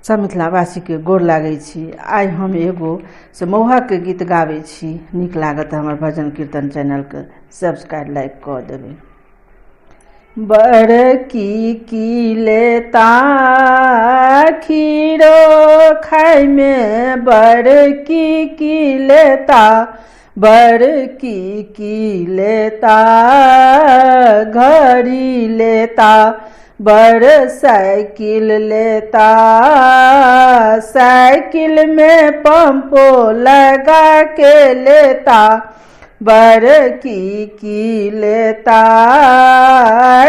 सब मिथिलावासी के गोर लागै छी। आइ हम एगो से महुआ के गीत गाबै छी। नीक लागत हमर भजन कीर्तन चैनल के सब्सक्राइब लाइक कऽ देबै। बड़की लेता खीरो खाय में बड़की लेता बड़की लेता घड़ी लेता बड़ साइकिल लेता साइकिल में पंपो लगा के लेता बड़की लेता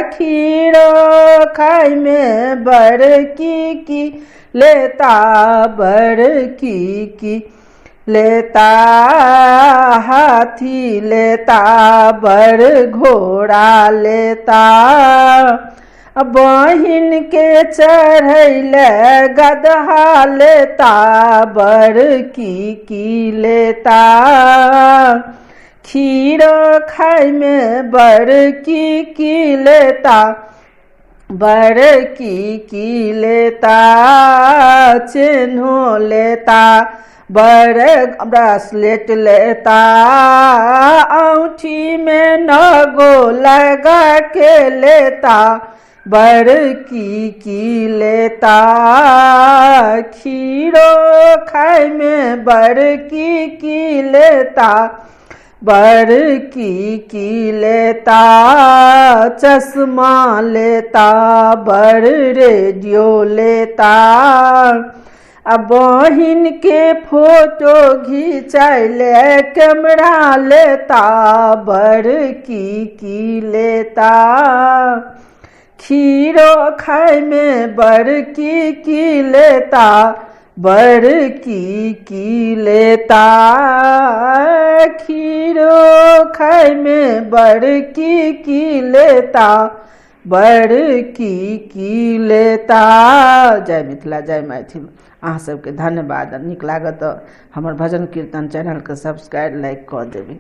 खीरो खाय में बड़की लेता बड़की लेता हाथी लेता बड़ घोड़ा लेता बहिन के चढ़ैले गदहा लेता बड़की लेता खीरो खाय में बड़की लेता बड़की लेता चेन्हो लेता बड़ ब्रेसलेट लेता औंठी में नगो लगा के लेता बड़की लेता खीरो खाय में बड़की लेता बड़की लेता चश्मा लेता बड़ रेडियो लेता बहिन के फोटो घिंचाइले कैमरा लेता बड़की लेता खीरो खाय में बड़की लेता बड़की लेता खीरो खाय में बड़की लेता बड़की लेता। जय मिथिला जय मैथिल। अहाँ सबके धन्यवाद। नीक लागत हमर भजन कीर्तन चैनल के सब्सक्राइब लाइक कऽ देबै।